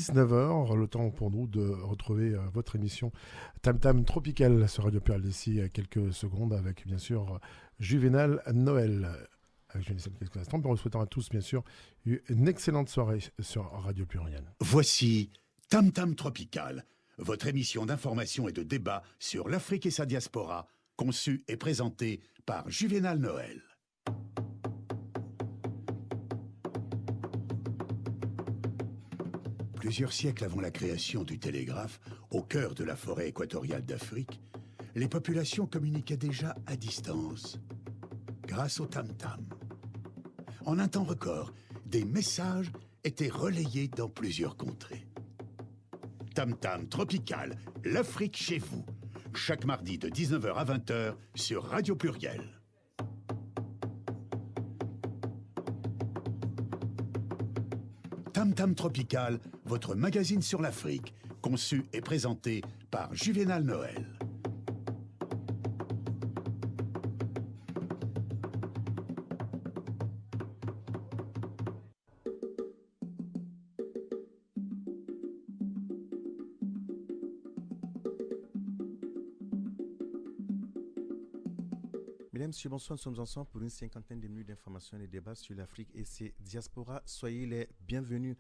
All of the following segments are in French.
19h, le temps pour nous de retrouver votre émission Tam Tam Tropical sur Radio Pluriel d'ici quelques secondes avec bien sûr Juvénal Noël. Avec Jonathan quelques instants, en vous souhaitant à tous bien sûr une excellente soirée sur Radio Pluriel. Voici Tam Tam Tropical, votre émission d'information et de débat sur l'Afrique et sa diaspora, conçue et présentée par Juvénal Noël. Plusieurs siècles avant la création du télégraphe, au cœur de la forêt équatoriale d'Afrique, les populations communiquaient déjà à distance, grâce au tam-tam. En un temps record, des messages étaient relayés dans plusieurs contrées. Tam-tam Tropical, l'Afrique chez vous, chaque mardi de 19h à 20h sur Radio Pluriel. Tam Tam Tropical, votre magazine sur l'Afrique, conçu et présenté par Juvénal Noël. Mesdames, Messieurs, bonsoir, nous sommes ensemble pour une cinquantaine de minutes d'informations et de débats sur l'Afrique et ses diasporas. Soyez les bienvenus.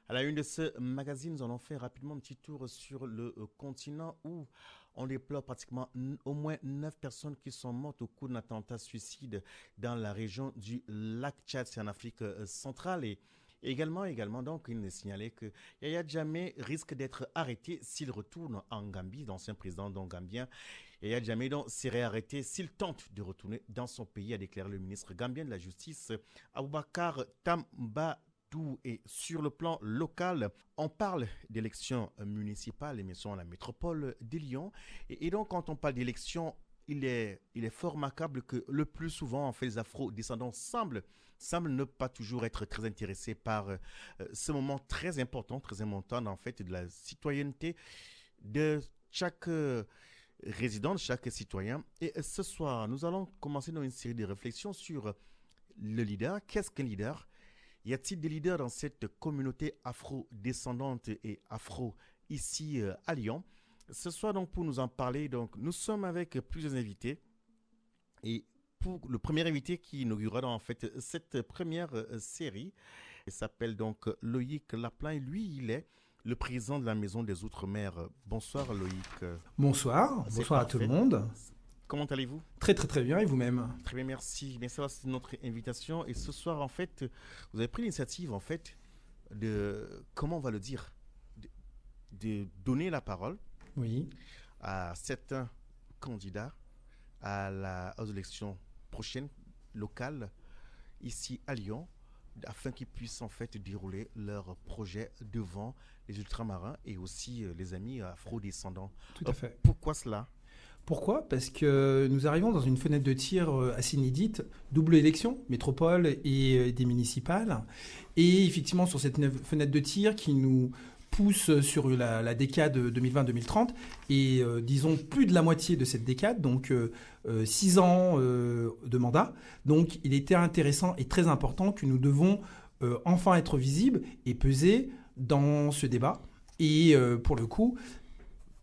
À la une de ce magazine, nous allons faire rapidement un petit tour sur le continent où on déplore pratiquement au moins 9 personnes qui sont mortes au cours d'un attentat suicide dans la région du lac Tchad, c'est en Afrique centrale. Et également, donc, il est signalé que Yahya Jammeh risque d'être arrêté s'il retourne en Gambie, l'ancien président gambien. Yahya Jammeh serait arrêté s'il tente de retourner dans son pays, a déclaré le ministre gambien de la Justice, Abubakar Tambadou. Et sur le plan local, on parle d'élections municipales, mais sont à la métropole de Lyon. Et donc, quand on parle d'élections, il est fort remarquable que le plus souvent, en fait, les afro-descendants semblent ne pas toujours être très intéressés par ce moment très important en fait, de la citoyenneté de chaque résident, de chaque citoyen. Et ce soir, nous allons commencer dans une série de réflexions sur le leader. Qu'est-ce qu'un leader ? Y a-t-il des leaders dans cette communauté afro-descendante et afro ici à Lyon ? Ce soir, donc, pour nous en parler, donc, nous sommes avec plusieurs invités. Et pour le premier invité qui inaugurera en fait cette première série, il s'appelle donc Loïc Laplan. Lui, il est le président de la Maison des Outre-mer. Bonsoir Loïc. Bonsoir à tout le monde. Comment allez-vous ? Très très très bien, et vous-même ? Très bien, merci. Bien, ça va, c'est notre invitation. Et ce soir, en fait, vous avez pris l'initiative, en fait, de, comment on va le dire, de donner la parole à certains candidats aux élections prochaines, locales, ici à Lyon, afin qu'ils puissent en fait dérouler leurs projets devant les ultramarins et aussi les amis afro-descendants. Tout à fait. Pourquoi cela ? Pourquoi ? Parce que nous arrivons dans une fenêtre de tir assez inédite, double élection, métropole et des municipales. Et effectivement, sur cette fenêtre de tir qui nous pousse sur la décade 2020-2030 et disons plus de la moitié de cette décade, donc 6 ans de mandat. Donc il était intéressant et très important que nous devons enfin être visibles et peser dans ce débat et pour le coup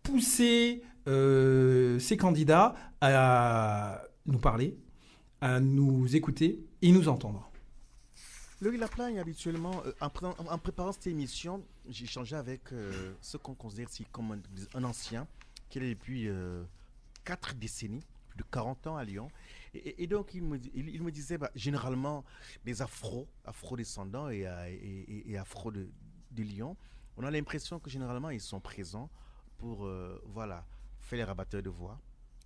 pousser ces candidats à nous parler, à nous écouter et nous entendre. Loïc Laplan, habituellement, en préparant cette émission, j'ai échangé avec ce qu'on considère comme un ancien, qui est depuis 4 décennies, plus de 40 ans à Lyon. Et donc, il me disait, généralement, les afro-descendants et afro de Lyon, on a l'impression que généralement, ils sont présents pour faire les rabatteurs de voix,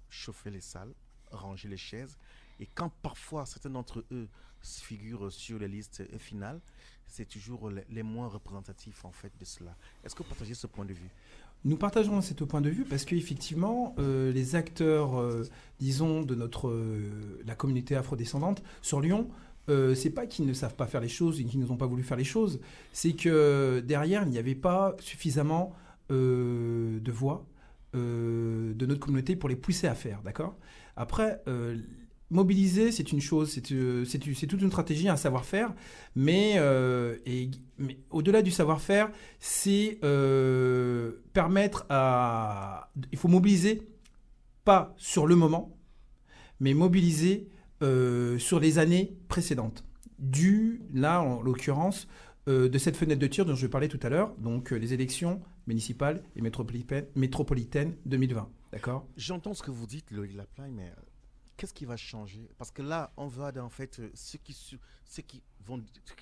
chauffer les salles, ranger les chaises. Et quand parfois certains d'entre eux figurent sur les listes finales, c'est toujours les moins représentatifs en fait de cela. Est-ce que vous partagez ce point de vue ? Nous partageons ce point de vue parce qu'effectivement, les acteurs, disons, de la communauté afrodescendante sur Lyon, c'est pas qu'ils ne savent pas faire les choses et qu'ils n'ont pas voulu faire les choses, c'est que derrière, il n'y avait pas suffisamment de voix de notre communauté pour les pousser à faire, d'accord ? Après, mobiliser, c'est une chose, c'est toute une stratégie, un savoir-faire, mais au-delà du savoir-faire, c'est permettre à... Il faut mobiliser, pas sur le moment, mais mobiliser sur les années précédentes. Là, en l'occurrence, de cette fenêtre de tir dont je parlais tout à l'heure, donc les élections municipales et métropolitaines 2020. D'accord ? J'entends ce que vous dites, Loïc Laplagne, mais qu'est-ce qui va changer? Parce que là, on va en fait ceux qui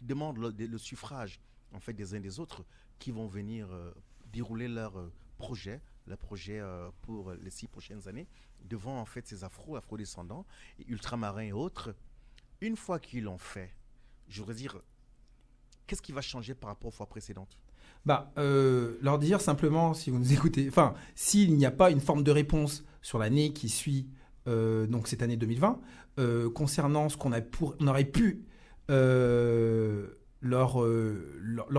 demandent le suffrage en fait des uns des autres, qui vont venir dérouler leur projet pour les 6 prochaines années devant en fait ces afro-descendants, ultramarins et autres. Une fois qu'ils l'ont fait, je voudrais dire, qu'est-ce qui va changer par rapport aux fois précédentes? Leur dire simplement, si vous nous écoutez, enfin, s'il n'y a pas une forme de réponse sur l'année qui suit, donc cette année 2020, concernant ce qu'on aurait pu leur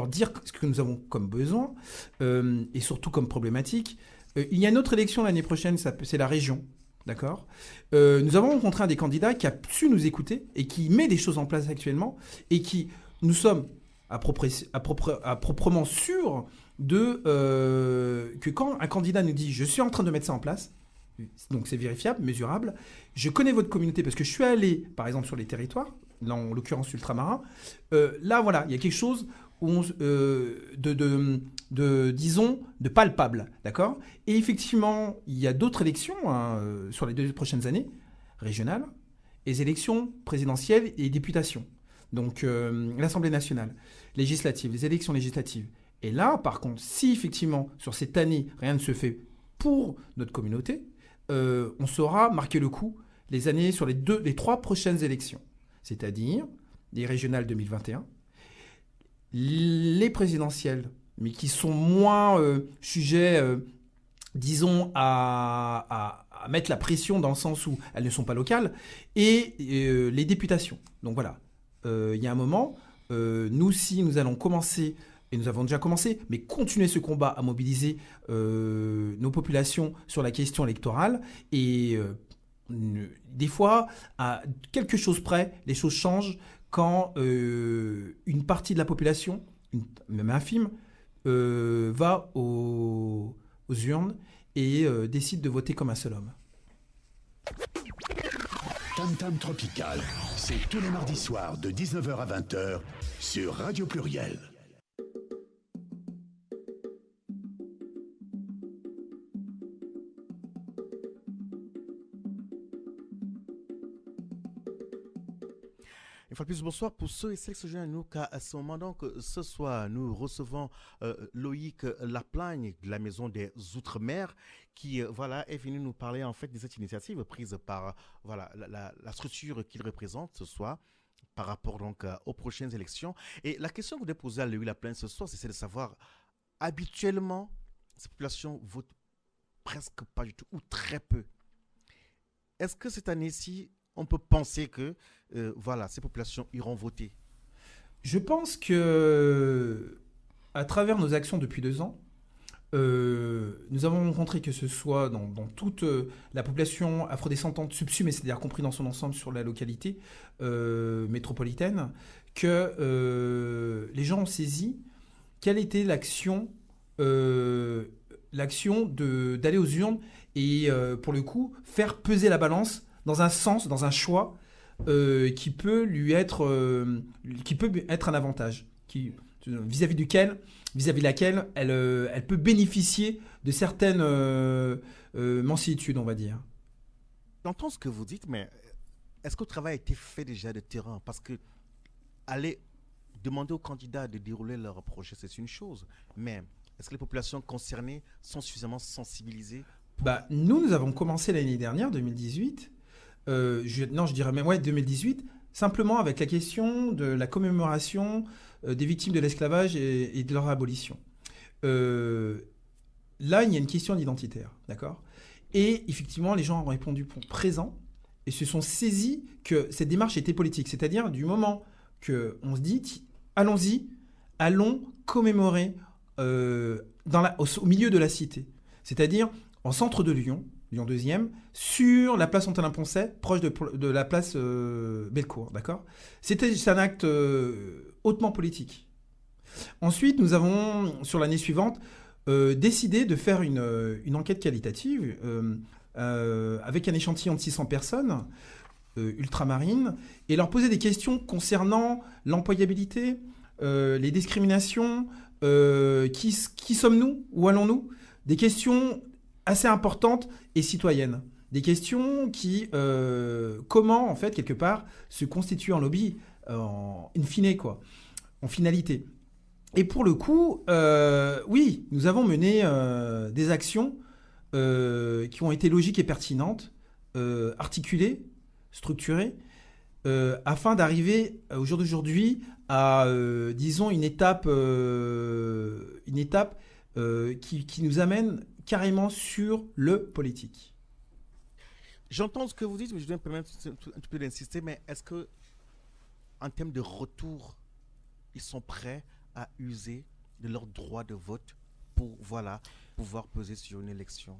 dire ce que nous avons comme besoin et surtout comme problématique. Il y a une autre élection l'année prochaine, c'est la région. D'accord. Nous avons rencontré un des candidats qui a su nous écouter et qui met des choses en place actuellement et qui, nous sommes à proprement sûrs que quand un candidat nous dit « je suis en train de mettre ça en place », donc c'est vérifiable, mesurable, je connais votre communauté parce que je suis allé, par exemple, sur les territoires, là, en l'occurrence ultramarins, là, voilà, il y a quelque chose disons, de palpable, d'accord ? Et effectivement, il y a d'autres élections sur les 2 prochaines années, régionales, et les élections présidentielles et députations. Donc, l'Assemblée nationale, législative, les élections législatives. Et là, par contre, si effectivement, sur cette année, rien ne se fait pour notre communauté, on saura marquer le coup sur les 3 prochaines élections. C'est-à-dire les régionales 2021, les présidentielles, mais qui sont moins sujets, disons, à mettre la pression dans le sens où elles ne sont pas locales, et les députations. Donc voilà, il y a un moment, nous allons commencer, et nous avons déjà commencé, mais continuer ce combat à mobiliser nos populations sur la question électorale, et des fois, à quelque chose près, les choses changent, quand une partie de la population, même infime, va aux urnes et décide de voter comme un seul homme. Tam Tam Tropical, c'est tous les mardis soirs de 19h à 20h sur Radio Pluriel. Une fois de plus, bonsoir pour ceux et celles qui se joignent à nous, car à ce moment, donc, ce soir, nous recevons Loïc Laplagne de la Maison des Outre-mer, qui est venu nous parler en fait de cette initiative prise par la structure qu'il représente ce soir par rapport donc aux prochaines élections. Et la question que vous devez poser à Loïc Laplagne ce soir, c'est de savoir, habituellement, ces populations votent presque pas du tout ou très peu. Est-ce que cette année-ci, on peut penser que ces populations iront voter? Je pense que, à travers nos actions depuis 2 ans, nous avons rencontré, que ce soit dans toute la population afrodescendante subsumée, c'est-à-dire compris dans son ensemble sur la localité métropolitaine, que les gens ont saisi quelle était l'action d'aller aux urnes et, pour le coup, faire peser la balance dans un sens, dans un choix qui peut être un avantage, vis-à-vis laquelle elle peut bénéficier de certaines mansuétudes, on va dire. J'entends ce que vous dites, mais est-ce que le travail a été fait déjà de terrain? Parce que aller demander aux candidats de dérouler leur projet, c'est une chose, mais est-ce que les populations concernées sont suffisamment sensibilisées? Nous avons commencé l'année dernière, 2018, je dirais même 2018, simplement avec la question de la commémoration des victimes de l'esclavage et de leur abolition. Là, il y a une question identitaire, d'accord ? Et effectivement, les gens ont répondu présent et se sont saisis que cette démarche était politique. C'est-à-dire, du moment qu'on se dit, allons-y, allons commémorer au milieu de la cité. C'est-à-dire, en centre de Lyon, Lyon 2e, sur la place Antonin-Poncet, proche de la place Bellecour, d'accord ? C'est un acte hautement politique. Ensuite, nous avons, sur l'année suivante, décidé de faire une enquête qualitative avec un échantillon de 600 personnes ultramarines et leur poser des questions concernant l'employabilité, les discriminations, qui sommes-nous, où allons-nous ? Des questions assez importantes et citoyennes. Des questions qui, comment, en fait, quelque part, se constituent en lobby, in fine, quoi, en finalité. Et pour le coup, oui, nous avons mené des actions qui ont été logiques et pertinentes, articulées, structurées, afin d'arriver au jour d'aujourd'hui à, disons, une étape qui nous amène carrément sur le politique. J'entends ce que vous dites, mais je dois me permettre un petit peu d'insister, mais est-ce que, en termes de retour, ils sont prêts à user de leur droit de vote pour, voilà, pouvoir peser sur une élection?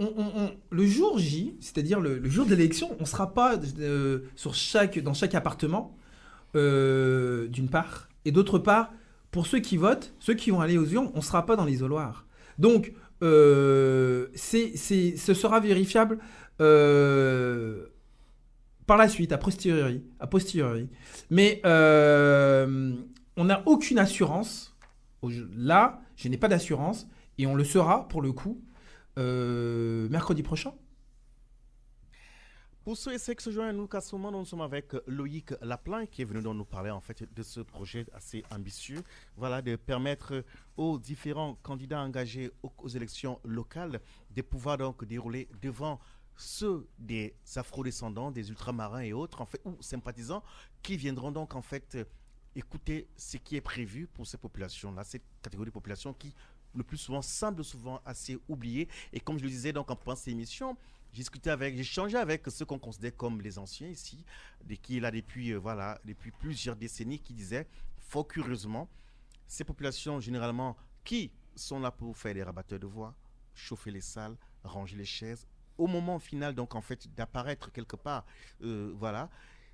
Le jour J, c'est-à-dire le jour de l'élection, on ne sera pas dans chaque appartement, d'une part, et d'autre part, pour ceux qui votent, ceux qui vont aller aux urnes, on ne sera pas dans l'isoloir. Donc, ce sera vérifiable par la suite, a posteriori. Mais on n'a aucune assurance. Là, je n'ai pas d'assurance, et on le sera, pour le coup, mercredi prochain. Pour ceux et celles qui se joignent à nous, qu'à ce moment, nous sommes avec Loïc Laplan, qui est venu nous parler en fait de ce projet assez ambitieux, voilà, de permettre aux différents candidats engagés aux élections locales de pouvoir donc dérouler devant ceux des afro-descendants, des ultramarins et autres, en fait, ou sympathisants, qui viendront donc en fait écouter ce qui est prévu pour ces populations-là, cette catégorie de population qui, le plus souvent, semble souvent assez oubliée. Et comme je le disais donc en pensant cette émission, j'ai échangé avec ceux qu'on considère comme les anciens ici, qui est là depuis plusieurs décennies, qui disaient, fort curieusement, ces populations généralement qui sont là pour faire des rabatteurs de voix, chauffer les salles, ranger les chaises, au moment final donc en fait d'apparaître quelque part,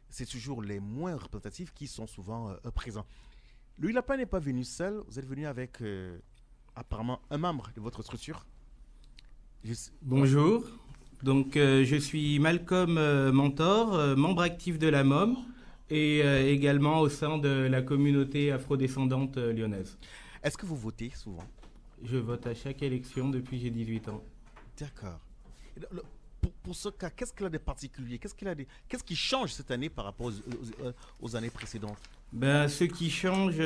c'est toujours les moins représentatifs qui sont souvent présents. Louis Lapin n'est pas venu seul, vous êtes venu avec apparemment un membre de votre structure. Bonjour. Donc, je suis Malcolm Mentor, membre actif de la MOM et également au sein de la communauté afrodescendante lyonnaise. Est-ce que vous votez souvent? Je vote à chaque élection depuis que j'ai 18 ans. D'accord. Pour ce cas, qu'est-ce qu'il a de particulier? Qu'est-ce qui change cette année par rapport aux années précédentes? Ce qui change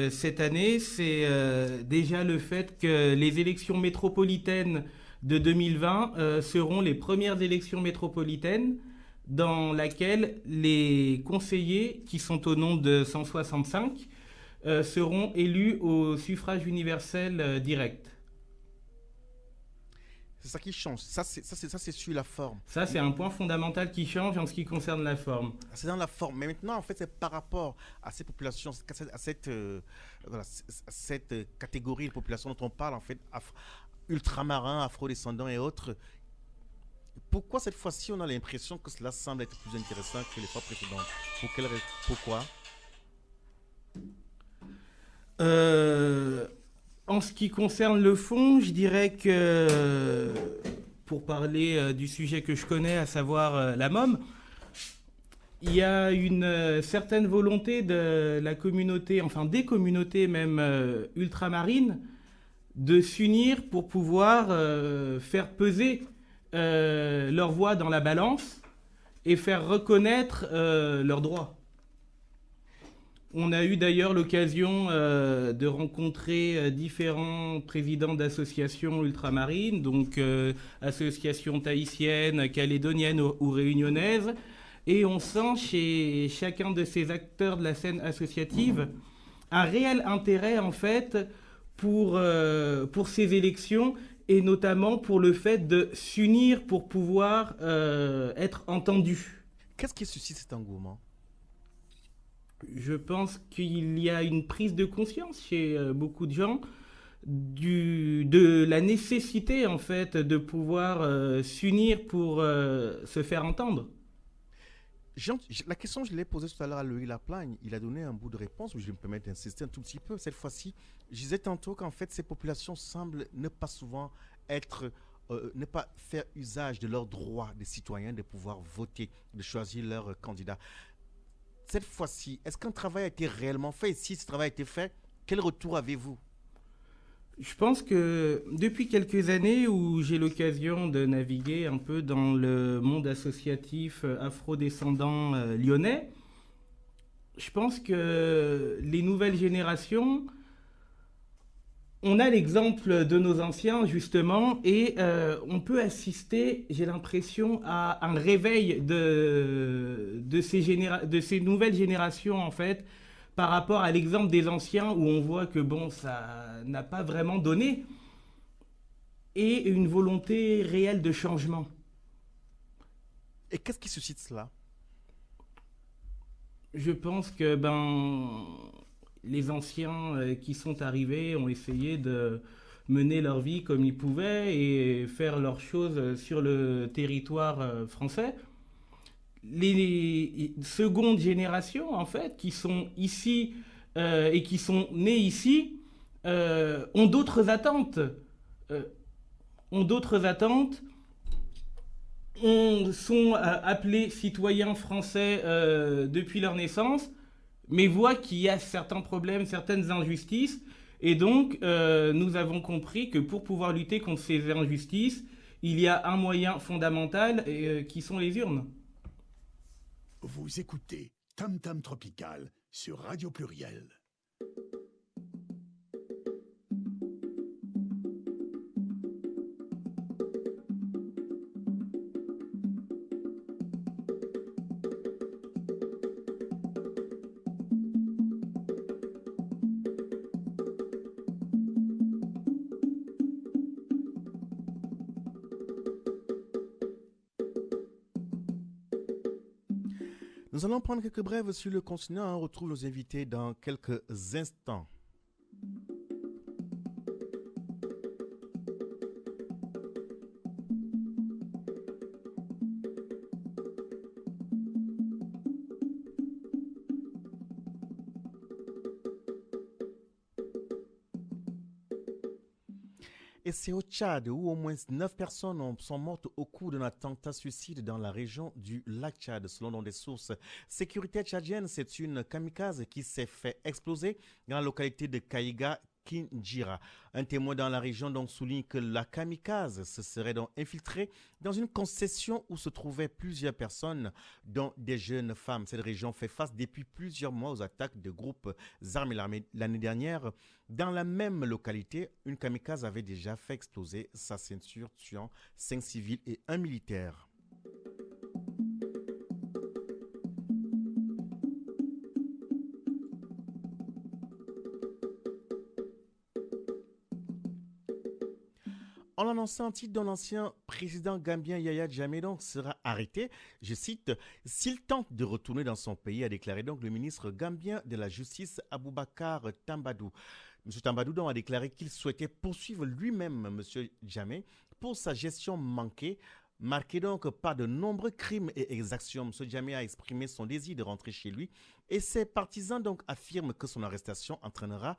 cette année, c'est déjà le fait que les élections métropolitaines de 2020 seront les premières élections métropolitaines dans lesquelles les conseillers, qui sont au nombre de 165, seront élus au suffrage universel direct. C'est ça qui change. Ça, c'est sur la forme. Ça, c'est un point fondamental qui change en ce qui concerne la forme. C'est dans la forme. Mais maintenant, en fait, c'est par rapport à ces populations, à cette catégorie de population dont on parle, en fait, ultramarins, afro-descendants et autres. Pourquoi cette fois-ci, on a l'impression que cela semble être plus intéressant que les fois précédentes? Pourquoi? En ce qui concerne le fond, je dirais que, pour parler du sujet que je connais, à savoir la MOM, il y a une certaine volonté de la communauté, enfin des communautés même ultramarines, de s'unir pour pouvoir faire peser leur voix dans la balance et faire reconnaître leurs droits. On a eu d'ailleurs l'occasion de rencontrer différents présidents d'associations ultramarines, donc associations tahitiennes, calédoniennes ou réunionnaises, et on sent chez chacun de ces acteurs de la scène associative un réel intérêt en fait pour ces élections, et notamment pour le fait de s'unir pour pouvoir être entendus. Qu'est-ce qui suscite cet engouement? Je pense qu'il y a une prise de conscience chez beaucoup de gens de la nécessité en fait de pouvoir s'unir pour se faire entendre. La question, je l'ai posée tout à l'heure à Loïc Laplagne. Il a donné un bout de réponse, mais je vais me permettre d'insister un tout petit peu. Cette fois-ci, je disais tantôt qu'en fait, ces populations semblent ne pas souvent ne pas faire usage de leurs droits des citoyens de pouvoir voter, de choisir leur candidat. Cette fois-ci, est-ce qu'un travail a été réellement fait? Et si ce travail a été fait, quel retour avez-vous? Je pense que depuis quelques années où j'ai l'occasion de naviguer un peu dans le monde associatif afro-descendant lyonnais, je pense que les nouvelles générations, on a l'exemple de nos anciens justement et on peut assister, j'ai l'impression, à un réveil de ces nouvelles générations en fait, par rapport à l'exemple des anciens où on voit que bon, ça n'a pas vraiment donné, et une volonté réelle de changement. Et qu'est-ce qui suscite cela? Je pense que les anciens qui sont arrivés ont essayé de mener leur vie comme ils pouvaient et faire leurs choses sur le territoire français. Les secondes générations, en fait, qui sont ici et qui sont nées ici, ont d'autres attentes. Sont appelés citoyens français depuis leur naissance, mais voient qu'il y a certains problèmes, certaines injustices. Et donc, nous avons compris que pour pouvoir lutter contre ces injustices, il y a un moyen fondamental qui sont les urnes. Vous écoutez Tam Tam Tropical sur Radio Pluriel. Nous allons prendre quelques brèves sur le continent. On retrouve nos invités dans quelques instants. Et c'est au Tchad où au moins 9 personnes sont mortes au cours d'un attentat suicide dans la région du lac Tchad. Selon des sources sécuritaires tchadiennes, c'est une kamikaze qui s'est fait exploser dans la localité de Kaïga, Kinjira. Un témoin dans la région donc souligne que la kamikaze se serait donc infiltrée dans une concession où se trouvaient plusieurs personnes, dont des jeunes femmes. Cette région fait face depuis plusieurs mois aux attaques de groupes armés. L'année dernière, dans la même localité, une kamikaze avait déjà fait exploser sa ceinture, tuant 5 civils et 1 militaire. On annonçait un titre dont l'ancien président gambien Yaya Jammeh donc sera arrêté. Je cite, « S'il tente de retourner dans son pays », a déclaré donc le ministre gambien de la Justice Aboubacar Tambadou. M. Tambadou donc a déclaré qu'il souhaitait poursuivre lui-même M. Jammeh pour sa gestion marquée donc par de nombreux crimes et exactions. M. Jammeh a exprimé son désir de rentrer chez lui et ses partisans donc affirment que son arrestation entraînera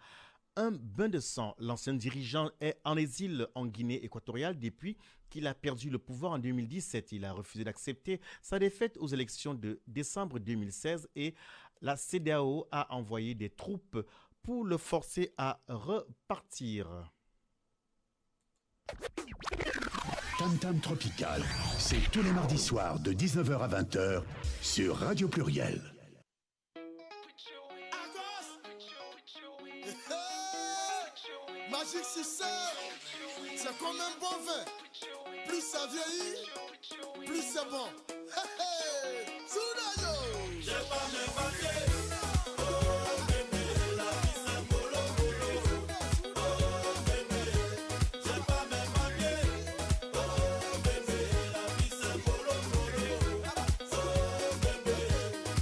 un bain de sang. L'ancien dirigeant est en exil en Guinée équatoriale depuis qu'il a perdu le pouvoir en 2017. Il a refusé d'accepter sa défaite aux élections de décembre 2016 et la CEDEAO a envoyé des troupes pour le forcer à repartir. Tam Tam Tropical, c'est tous les mardis soirs de 19h à 20h sur Radio Pluriel. Magic System, c'est comme un bon vin. Plus ça vieillit, plus c'est bon. Hey, hey, Soudayo. J'ai pas mes papiers. Oh, bébé, la vie c'est bolo, bolo. Oh, bébé, j'ai pas mes papiers. Oh, bébé, la vie c'est bolo, bolo. Oh, bébé.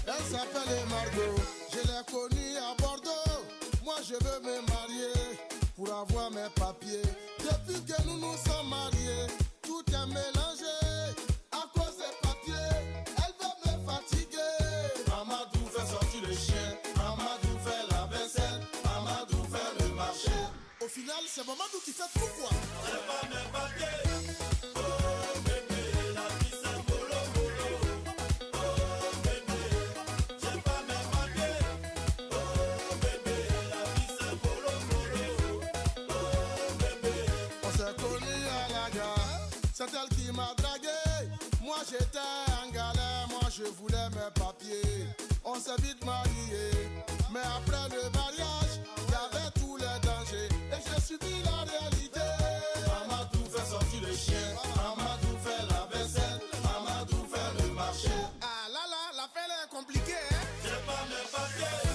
Elle s'appelle Margot, je l'ai connue à Bordeaux. Moi je veux me marier. Pour avoir mes c'est elle qui m'a dragué. Moi j'étais en galère, moi je voulais mes papiers. On s'est vite mariés, mais après le mariage, il y avait tous les dangers. Et j'ai subi la réalité. Maman tout fait sortir le chien, maman tout fait la vaisselle, maman tout fait le marché. Ah là là, l'affaire est compliquée, hein? J'ai pas mes papiers.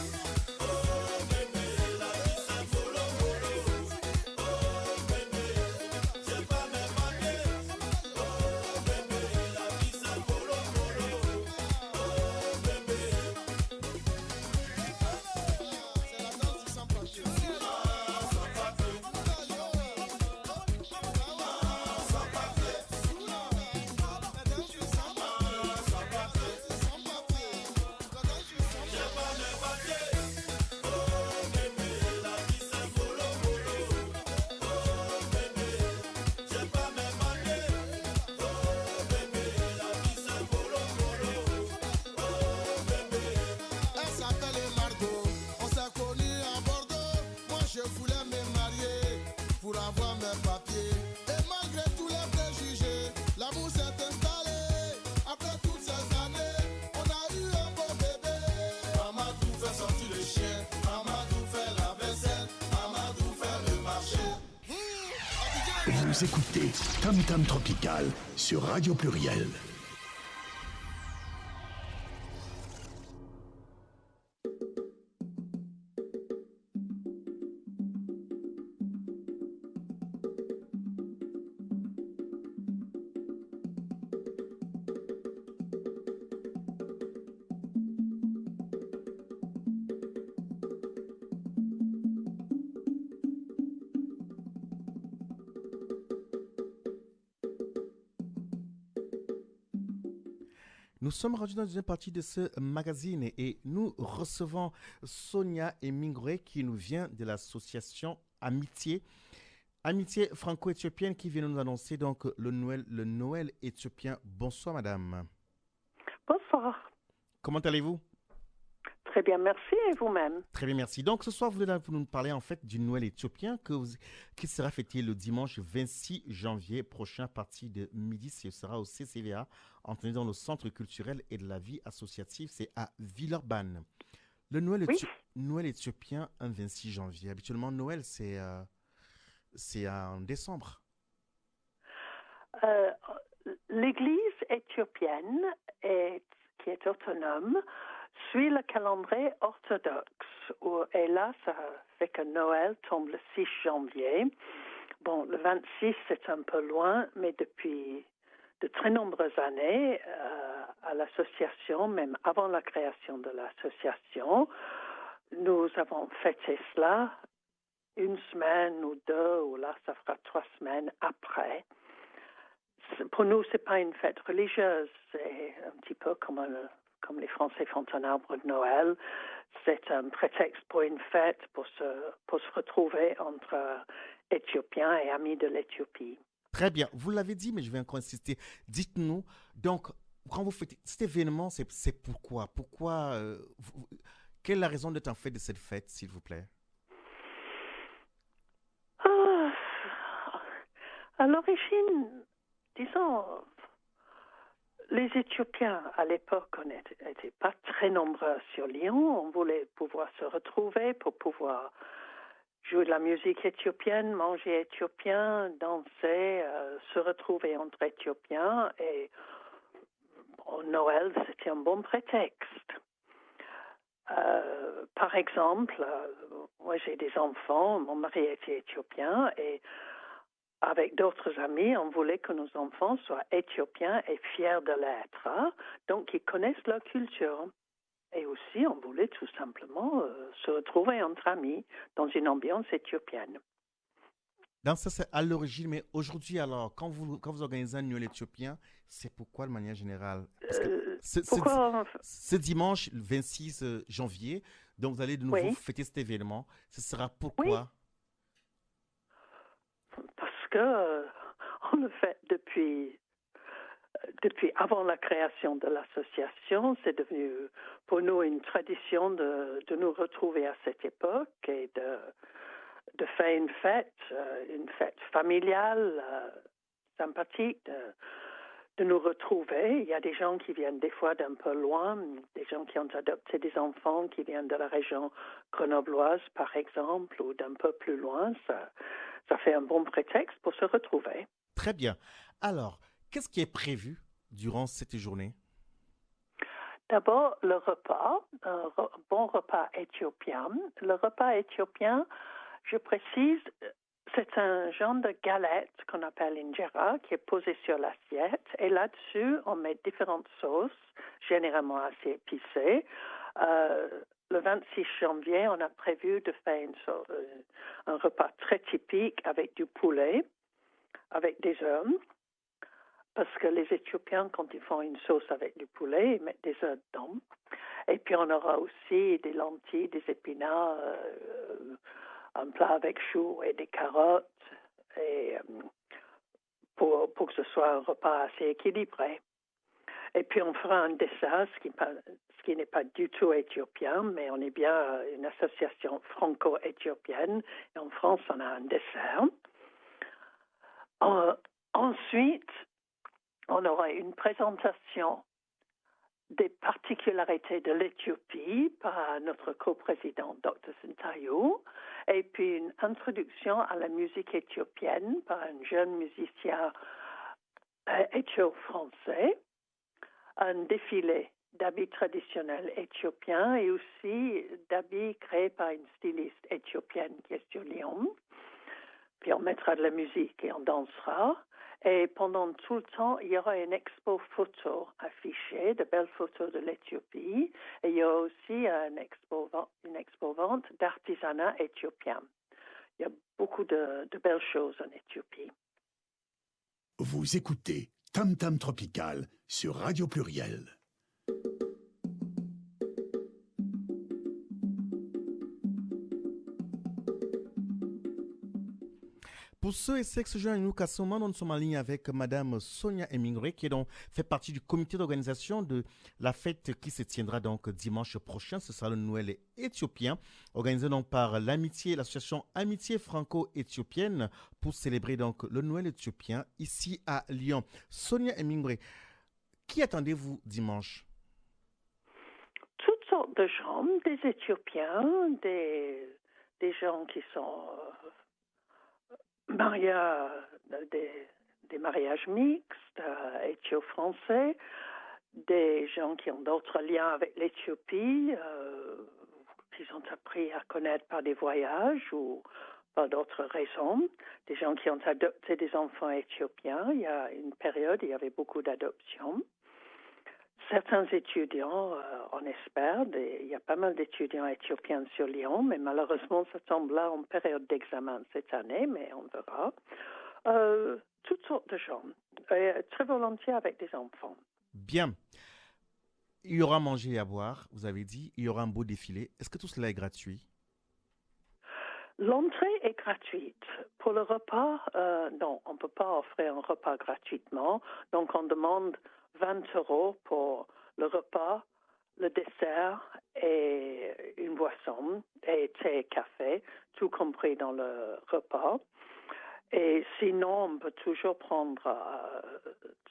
Vous écoutez Tam Tam Tropical sur Radio Pluriel. Nous sommes rendus dans la deuxième partie de ce magazine et nous recevons Sonia Emingré qui nous vient de l'association Amitié. Amitié franco-éthiopienne qui vient nous annoncer donc le Noël éthiopien. Bonsoir madame. Bonsoir. Comment allez-vous? Très bien, merci, et vous-même? Très bien, merci. Donc ce soir, vous nous parler en fait du Noël éthiopien qui sera fêté le dimanche 26 janvier prochain à partir de midi. Ce sera au CCVA, entendu dans le Centre culturel et de la vie associative, c'est à Villeurbanne. Le Noël éthiopien, un 26 janvier. Habituellement, Noël, c'est en décembre. L'Église éthiopienne, qui est autonome, suit le calendrier orthodoxe. Et là, ça fait que Noël tombe le 6 janvier. Bon, le 26, c'est un peu loin, mais depuis de très nombreuses années, à l'association, même avant la création de l'association, nous avons fêté cela une semaine ou deux, ou là, ça fera 3 semaines après. Pour nous, c'est pas une fête religieuse, c'est un petit peu comme les Français font un arbre de Noël. C'est un prétexte pour une fête, pour se retrouver entre Éthiopiens et amis de l'Éthiopie. Très bien, vous l'avez dit, mais je vais encore insister. Dites-nous, donc, quand vous faites cet événement, c'est pourquoi? Quelle est la raison d'être en fait de cette fête, s'il vous plaît? À l'origine, disons, les Éthiopiens, à l'époque, n'étaient pas très nombreux sur Lyon. On voulait pouvoir se retrouver pour pouvoir jouer de la musique éthiopienne, manger éthiopien, danser, se retrouver entre Éthiopiens. Et Noël, c'était un bon prétexte. Par exemple, moi j'ai des enfants, mon mari était éthiopien et avec d'autres amis, on voulait que nos enfants soient éthiopiens et fiers de l'être, hein? Donc ils connaissent leur culture. Et aussi, on voulait tout simplement se retrouver entre amis dans une ambiance éthiopienne. Donc ça, c'est à l'origine, mais aujourd'hui, alors, quand vous organisez un Noël éthiopien, c'est pourquoi de manière générale? Parce que ce dimanche, le 26 janvier, donc vous allez de nouveau fêter cet événement. Ce sera pourquoi? Parce que on le fait depuis avant la création de l'association. C'est devenu pour nous une tradition de nous retrouver à cette époque et de faire une fête familiale. sympathique de nous retrouver. Il y a des gens qui viennent des fois d'un peu loin, des gens qui ont adopté des enfants qui viennent de la région grenobloise, par exemple, ou d'un peu plus loin. Ça fait un bon prétexte pour se retrouver. Très bien. Alors, qu'est-ce qui est prévu durant cette journée? D'abord, le repas, un bon repas éthiopien. Le repas éthiopien, je précise, c'est un genre de galette qu'on appelle injera qui est posée sur l'assiette. Et là-dessus, on met différentes sauces, généralement assez épicées. Le 26 janvier, on a prévu de faire un repas très typique avec du poulet, avec des œufs. Parce que les Éthiopiens, quand ils font une sauce avec du poulet, ils mettent des œufs dedans. Et puis on aura aussi des lentilles, des épinards, un plat avec choux et des carottes, et pour que ce soit un repas assez équilibré. Et puis on fera un dessert, ce qui n'est pas du tout éthiopien, mais on est bien une association franco-éthiopienne. Et en France, on a un dessert. Ensuite, on aura une présentation des particularités de l'Éthiopie par notre coprésident Dr Sintayou, et puis une introduction à la musique éthiopienne par un jeune musicien éthio-français, un défilé d'habits traditionnels éthiopiens et aussi d'habits créés par une styliste éthiopienne qui est sur Lyon. Puis on mettra de la musique et on dansera. Et pendant tout le temps, il y aura une expo photo affichée, de belles photos de l'Éthiopie. Et il y aura aussi une expo-vente d'artisanat éthiopien. Il y a beaucoup de belles choses en Éthiopie. Vous écoutez Tam Tam Tropical sur Radio Pluriel. Pour ceux et celles qui se joignent à nous, qu'à ce moment, nous sommes en ligne avec Madame Sonia Emingre, qui fait partie du comité d'organisation de la fête qui se tiendra donc dimanche prochain. Ce sera le Noël éthiopien, organisé donc par l'association Amitié franco-éthiopienne pour célébrer donc le Noël éthiopien ici à Lyon. Sonia Emingre, qui attendez-vous dimanche? Toutes sortes de gens, des Éthiopiens, des gens qui sont il y a des mariages mixtes, éthio-français, des gens qui ont d'autres liens avec l'Éthiopie, qu'ils ont appris à connaître par des voyages ou par d'autres raisons, des gens qui ont adopté des enfants éthiopiens. Il y a une période, il y avait beaucoup d'adoptions. Certains étudiants, on espère, il y a pas mal d'étudiants éthiopiens sur Lyon, mais malheureusement, ça tombe là en période d'examen cette année, mais on verra. Toutes sortes de gens, très volontiers avec des enfants. Bien. Il y aura à manger et à boire, vous avez dit. Il y aura un beau défilé. Est-ce que tout cela est gratuit? L'entrée est gratuite. Pour le repas, non, on ne peut pas offrir un repas gratuitement. Donc, on demande 20 € pour le repas, le dessert et une boisson, et thé et café, tout compris dans le repas. Et sinon, on peut toujours prendre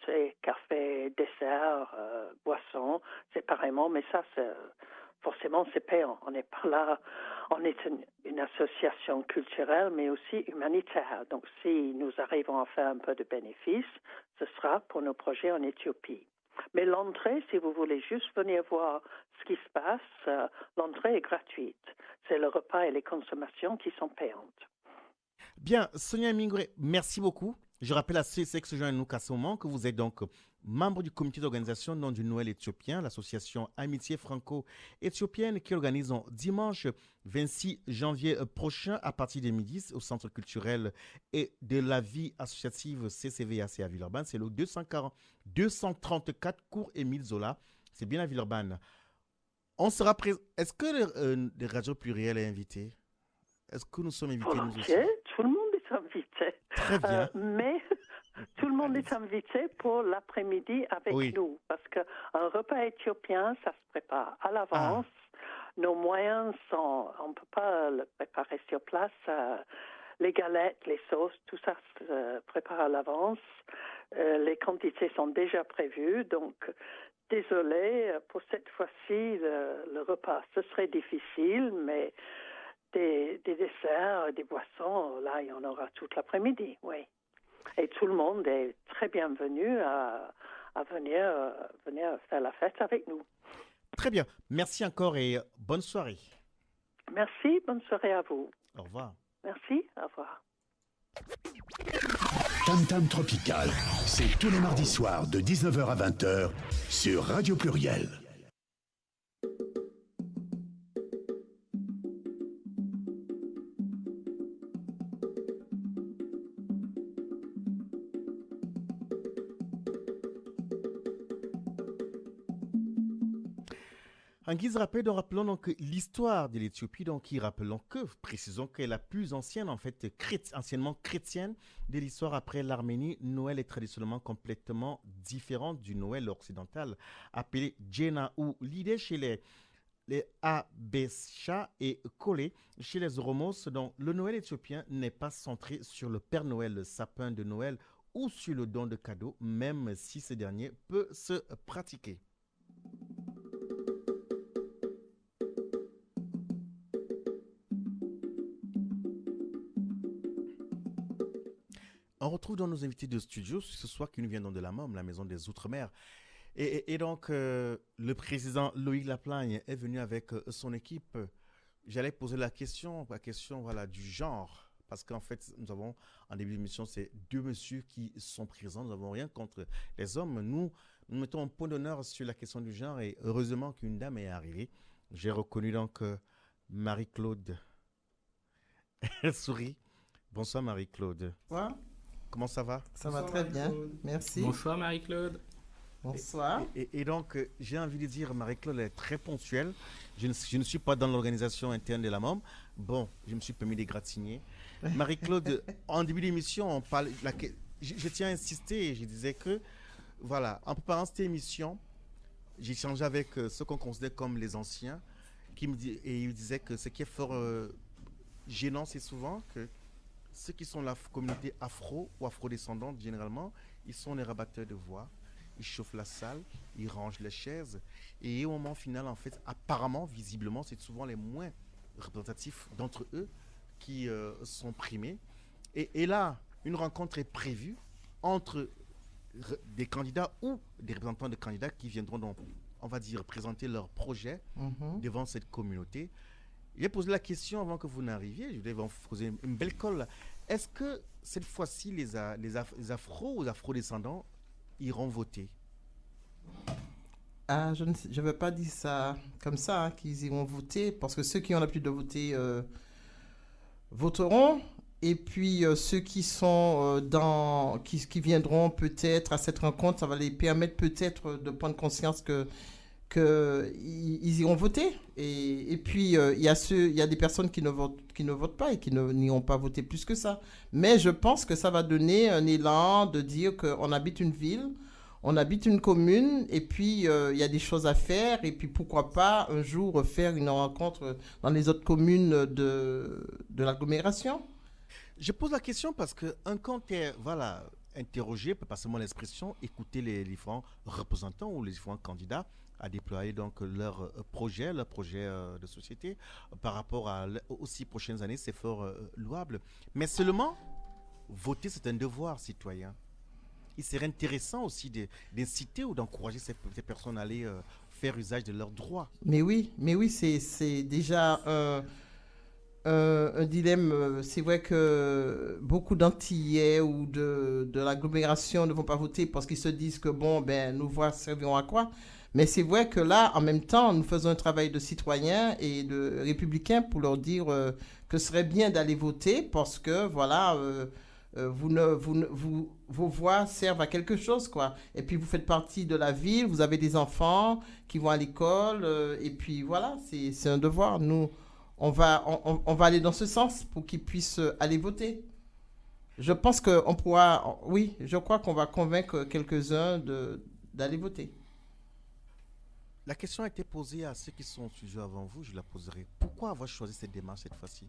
thé, café, dessert, boisson séparément, mais ça, forcément, c'est payant. On n'est pas là, on est une association culturelle, mais aussi humanitaire. Donc, si nous arrivons à faire un peu de bénéfices, ce sera pour nos projets en Éthiopie. Mais l'entrée, si vous voulez juste venir voir ce qui se passe, l'entrée est gratuite. C'est le repas et les consommations qui sont payantes. Bien, Sonia Emingre, merci beaucoup. Je rappelle à ceux et celles qui se joignent à nous qu'à ce moment, que vous êtes donc membre du comité d'organisation du Noël éthiopien, l'association Amitié franco-éthiopienne qui organise dimanche 26 janvier prochain à partir de midi au Centre culturel et de la vie associative CCVAC à Villeurbanne. C'est le 234 cours Émile Zola. C'est bien à Villeurbanne. On sera présent. Est-ce que les radios plurielles est invité? Est-ce que nous sommes invités nous aussi? Tout le monde est invité. Très bien. Mais tout le monde est invité pour l'après-midi avec nous. Parce qu'un repas éthiopien, ça se prépare à l'avance. Nos moyens sont... On ne peut pas le préparer sur place. les galettes, les sauces, tout ça se prépare à l'avance. Les quantités sont déjà prévues, donc désolé, pour cette fois-ci, le repas, ce serait difficile, mais des desserts, des boissons, là, il y en aura toute l'après-midi, oui. Et tout le monde est très bienvenu à venir faire la fête avec nous. Très bien. Merci encore et bonne soirée. Merci, bonne soirée à vous. Au revoir. Merci, au revoir. Tam Tam Tropical, c'est tous les mardis soirs de 19h à 20h sur Radio Pluriel. En guise de rappel, nous rappelons donc l'histoire de l'Éthiopie, donc précisons qu'elle est la plus ancienne, en fait, anciennement chrétienne de l'histoire après l'Arménie. Noël est traditionnellement complètement différent du Noël occidental, appelé Djena, où l'idée chez les Abesha et Kole, chez les Oromos, donc le Noël éthiopien n'est pas centré sur le Père Noël, le sapin de Noël ou sur le don de cadeaux, même si ce dernier peut se pratiquer. On retrouve dans nos invités de studio ce soir qui nous viennent de la MOM, la Maison des Outre-mer. Et donc, le président Loïc Laplagne est venu avec son équipe. J'allais poser la question voilà, du genre. Parce qu'en fait, nous avons, en début d'émission, c'est deux messieurs qui sont présents. Nous n'avons rien contre les hommes. Nous mettons un point d'honneur sur la question du genre. Et heureusement qu'une dame est arrivée. J'ai reconnu donc Marie-Claude. Elle sourit. Bonsoir Marie-Claude. Bonsoir. Comment ça va? Ça va très bien, merci. Bonsoir Marie-Claude. Bonsoir. Et donc, j'ai envie de dire, Marie-Claude est très ponctuelle. Je ne suis pas dans l'organisation interne de la MOM. Bon, je me suis permis d'égratigner. Marie-Claude, en début d'émission, on parle. Je tiens à insister et je disais que, voilà, en préparant cette émission, j'ai échangé avec ceux qu'on considère comme les anciens, et ils disaient que ce qui est fort gênant, c'est souvent que ceux qui sont la communauté afro ou afrodescendante, généralement, ils sont les rabatteurs de voix, ils chauffent la salle, ils rangent les chaises, et au moment final, en fait, apparemment, visiblement, c'est souvent les moins représentatifs d'entre eux qui sont primés. Et là, une rencontre est prévue entre des candidats ou des représentants de candidats qui viendront donc, on va dire, présenter leur projet devant cette communauté. J'ai posé la question avant que vous n'arriviez, je voulais vous poser une belle colle. Est-ce que cette fois-ci, les afro ou afro-descendants iront voter? Je ne veux pas dire ça comme ça, qu'ils iront voter, parce que ceux qui ont l'habitude de voter voteront, et puis ceux qui sont qui viendront peut-être à cette rencontre, ça va les permettre peut-être de prendre conscience qu'ils iront voter. Et puis, il y a des personnes qui ne votent pas et qui n'iront pas voter plus que ça. Mais je pense que ça va donner un élan de dire qu'on habite une ville, on habite une commune, et puis il y a des choses à faire. Et puis, pourquoi pas un jour faire une rencontre dans les autres communes de l'agglomération. Je pose la question parce qu'un compte est, voilà, interrogé, pas seulement l'expression, écouter les différents représentants ou les différents candidats à déployer donc leur projet de société par rapport aux 6 prochaines années, c'est fort louable. Mais seulement, voter, c'est un devoir citoyen. Il serait intéressant aussi d'inciter ou d'encourager ces personnes à aller faire usage de leurs droits. Mais oui, c'est déjà un dilemme. C'est vrai que beaucoup d'Antillais ou de l'agglomération ne vont pas voter parce qu'ils se disent que bon, ben, nos voix serviront à quoi? Mais c'est vrai que là, en même temps, nous faisons un travail de citoyens et de républicains pour leur dire que ce serait bien d'aller voter parce que, voilà, vos voix servent à quelque chose, quoi. Et puis, vous faites partie de la ville, vous avez des enfants qui vont à l'école, et puis, voilà, c'est un devoir. Nous, on va aller dans ce sens pour qu'ils puissent aller voter. Je pense qu'on pourra, oui, je crois qu'on va convaincre quelques-uns d'aller voter. La question a été posée à ceux qui sont au studio avant vous, je la poserai. Pourquoi avoir choisi cette démarche cette fois-ci?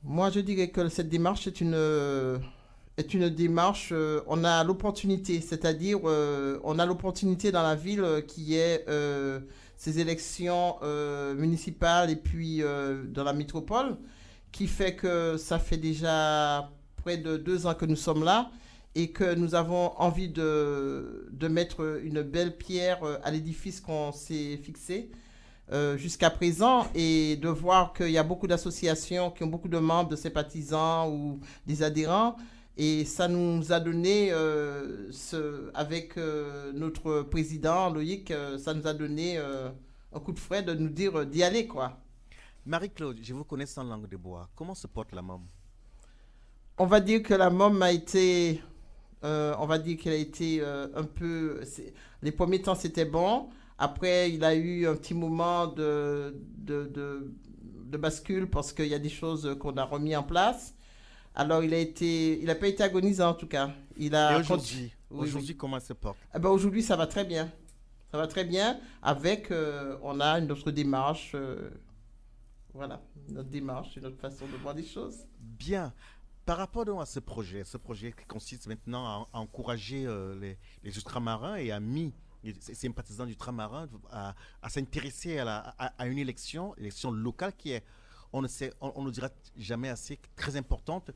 Moi, je dirais que cette démarche est une démarche, on a l'opportunité, c'est-à-dire on a l'opportunité dans la ville qui est ces élections municipales et puis dans la métropole, qui fait que ça fait déjà près de 2 ans que nous sommes là et que nous avons envie de mettre une belle pierre à l'édifice qu'on s'est fixé jusqu'à présent, et de voir qu'il y a beaucoup d'associations qui ont beaucoup de membres, de sympathisants ou des adhérents. Et ça nous a donné, avec notre président Loïc, ça nous a donné un coup de fouet de nous dire d'y aller, quoi. Marie-Claude, je vous connais sans langue de bois. Comment se porte la MOM? On va dire que la MOM a été, on va dire qu'elle a été un peu, les premiers temps c'était bon. Après, il a eu un petit moment de bascule parce qu'il y a des choses qu'on a remis en place. Alors, il a pas été agonisant en tout cas. Et aujourd'hui, comment elle se porte? Eh ben, aujourd'hui, ça va très bien. Ça va très bien. Avec, on a une autre démarche. Voilà, notre démarche, une autre façon de voir les choses. Bien. Par rapport donc à ce projet qui consiste maintenant à encourager les ultramarins et à ces sympathisants d'ultramarins à s'intéresser à une élection locale qui est, on ne dira jamais assez, très importante.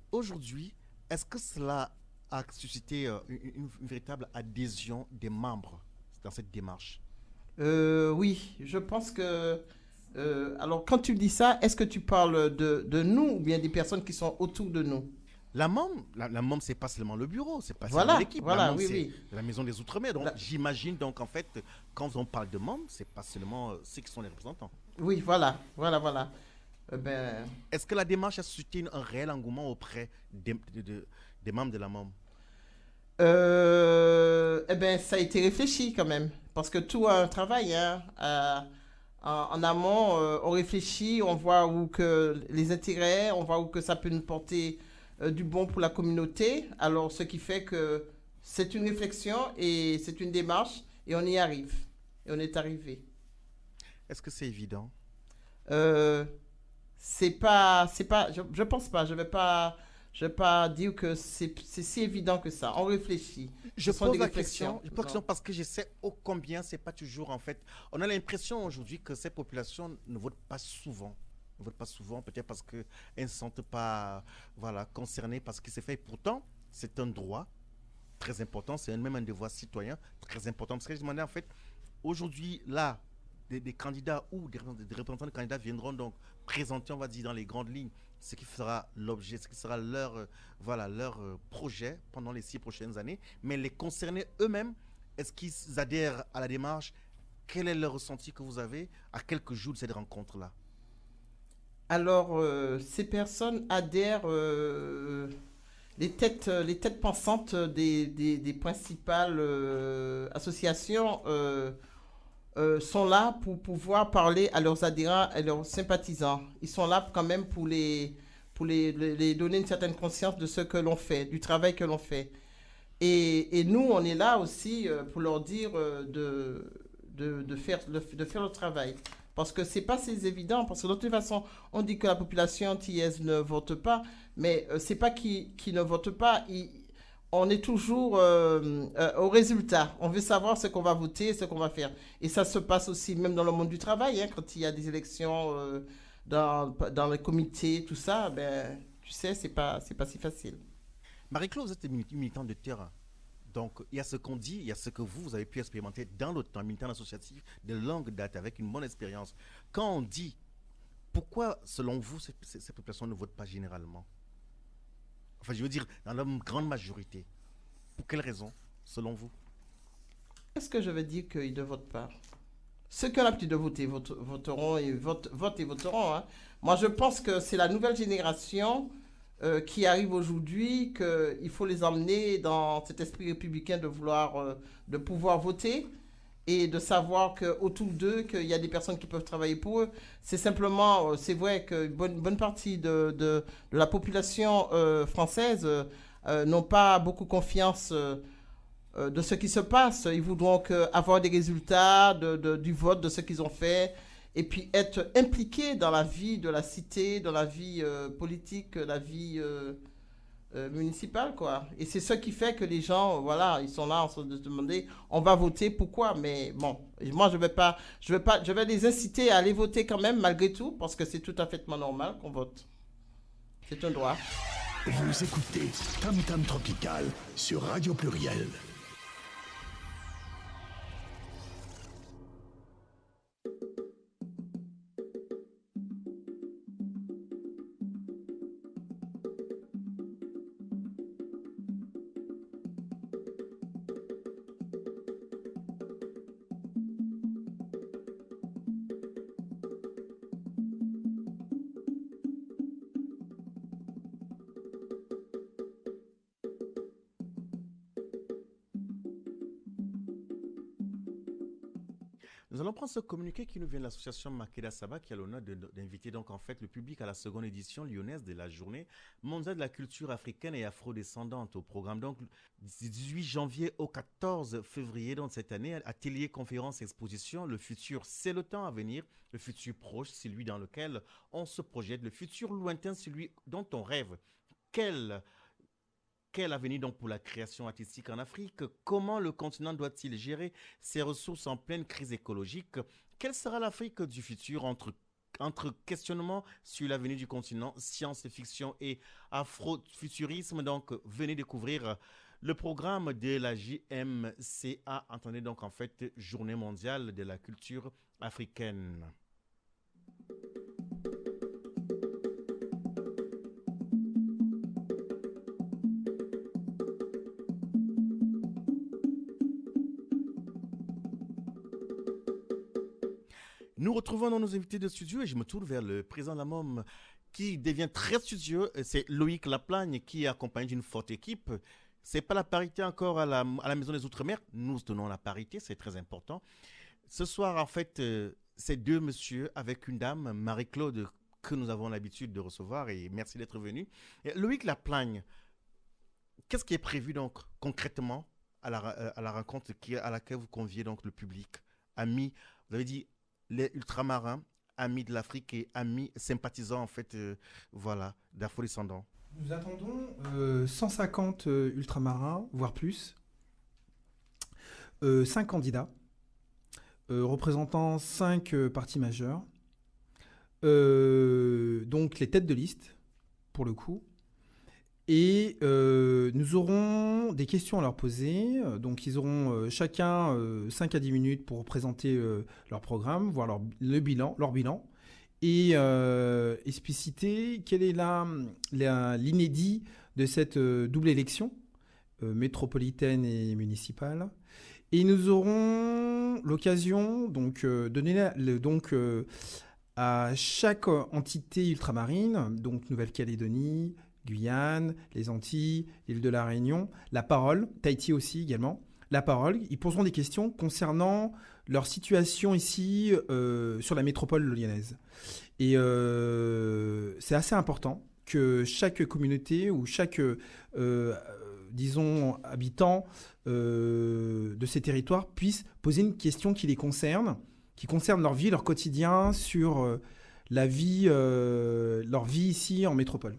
Aujourd'hui, est-ce que cela a suscité une véritable adhésion des membres dans cette démarche? Oui, je pense que... alors, quand tu dis ça, est-ce que tu parles de nous ou bien des personnes qui sont autour de nous? La MOM, c'est pas seulement le bureau, c'est pas seulement l'équipe. Voilà, la MOM, oui. la Maison des Outre-mer. Donc, j'imagine, donc, en fait, quand on parle de MOM, c'est pas seulement ceux qui sont les représentants. Oui, voilà. Est-ce que la démarche a suscité un réel engouement auprès des membres de la MOM? Ça a été réfléchi quand même, parce que tout a un travail, hein. En amont, on réfléchit, on voit où que les intérêts, on voit où que ça peut nous porter du bon pour la communauté. Alors, ce qui fait que c'est une réflexion et c'est une démarche et on y arrive. Et on est arrivé. Est-ce que c'est évident? C'est pas, je pense pas. Je vais pas dire que c'est si évident que ça. On réfléchit. Je pose la question parce que je sais ô combien c'est pas toujours, en fait. On a l'impression aujourd'hui que ces populations ne votent pas souvent. Peut-être parce qu'elles ne se sentent pas concernées par ce qui s'est fait. Et pourtant, c'est un droit très important, c'est même un devoir citoyen très important. Parce que je demandais, en fait, aujourd'hui, là, des candidats ou des représentants de candidats viendront donc présenter, on va dire, dans les grandes lignes, ce qui sera l'objet, ce qui sera leur projet pendant les 6 prochaines années. Mais les concernés eux-mêmes, est-ce qu'ils adhèrent à la démarche? Quel est le ressenti que vous avez à quelques jours de cette rencontre-là? Alors, ces personnes adhèrent, les têtes pensantes des principales associations sont là pour pouvoir parler à leurs adhérents, à leurs sympathisants. Ils sont là quand même pour les donner une certaine conscience de ce que l'on fait, du travail que l'on fait. Et nous, on est là aussi pour leur dire de faire le travail. Parce que c'est pas si évident, parce que de toute façon, on dit que la population antillaise ne vote pas, mais c'est pas qui ne vote pas, on est toujours au résultat. On veut savoir ce qu'on va voter, ce qu'on va faire. Et ça se passe aussi même dans le monde du travail, hein, quand il y a des élections dans les comités, tout ça, tu sais, c'est pas si facile. Marie-Claude, vous êtes militante de terrain. Donc, il y a ce qu'on dit, il y a ce que vous avez pu expérimenter dans le temps, militant associatif de longue date, avec une bonne expérience. Quand on dit, pourquoi, selon vous, ces populations ne votent pas généralement? Enfin, je veux dire, dans la grande majorité. Pour quelles raisons, selon vous? Est-ce que je veux dire qu'ils ne votent pas? Ceux qui ont l'habitude de voter voteront et votent et voteront. Hein. Moi, je pense que c'est la nouvelle génération qui arrive aujourd'hui, qu'il faut les emmener dans cet esprit républicain de pouvoir voter et de savoir qu'autour d'eux, qu'il y a des personnes qui peuvent travailler pour eux. C'est simplement, c'est vrai qu'une bonne partie de la population française n'ont pas beaucoup confiance de ce qui se passe. Ils voudront avoir des résultats du vote, de ce qu'ils ont fait. et puis être impliqué dans la vie de la cité, dans la vie politique, la vie municipale, quoi. Et c'est ce qui fait que les gens, voilà, ils sont là en train de se demander, on va voter, pourquoi? Mais bon, moi, je vais les inciter à aller voter quand même, malgré tout, parce que c'est tout à fait normal qu'on vote. C'est un droit. Vous écoutez Tam Tam Tropical sur Radio Pluriel. Nous allons prendre ce communiqué qui nous vient de l'association Makeda Saba qui a l'honneur d'inviter donc en fait le public à la seconde édition lyonnaise de la journée mondiale de la culture africaine et afrodescendante au programme donc du 18 janvier au 14 février donc cette année, atelier, conférence, exposition, le futur c'est le temps à venir, le futur proche c'est celui dans lequel on se projette, le futur lointain c'est celui dont on rêve. Quel avenir donc pour la création artistique en Afrique? Comment le continent doit-il gérer ses ressources en pleine crise écologique? Quelle sera l'Afrique du futur entre questionnements sur l'avenir du continent, science-fiction et afrofuturisme? Donc, venez découvrir le programme de la JMCA, entendez donc en fait Journée mondiale de la culture africaine. Nous retrouvons dans nos invités de studio et je me tourne vers le président de la MOM qui devient très studieux. C'est Loïc Laplagne qui est accompagné d'une forte équipe. C'est pas la parité encore à la Maison des Outre-mer. Nous tenons la parité, c'est très important. Ce soir, en fait, c'est deux messieurs avec une dame, Marie-Claude, que nous avons l'habitude de recevoir et merci d'être venu. Et Loïc Laplagne, qu'est-ce qui est prévu donc concrètement à la rencontre à laquelle vous conviez donc le public, amis, vous avez dit les ultramarins, amis de l'Afrique et amis sympathisants en fait, voilà, d'afro-descendants. Nous attendons 150 ultramarins, voire plus, 5 candidats, représentant 5 partis majeurs, donc les têtes de liste, pour le coup. Et nous auront des questions à leur poser. Donc, ils auront chacun 5 à 10 minutes pour présenter leur programme, voir leur bilan et expliciter quel est l'inédit de cette double élection métropolitaine et municipale. Et nous aurons l'occasion donc, de donner à chaque entité ultramarine, donc Nouvelle-Calédonie, Guyane, les Antilles, l'île de la Réunion, la parole, Tahiti aussi également, la parole. Ils poseront des questions concernant leur situation ici sur la métropole lyonnaise. Et c'est assez important que chaque communauté ou chaque, disons, habitant de ces territoires puisse poser une question qui les concerne, qui concerne leur vie, leur quotidien, sur leur vie ici en métropole.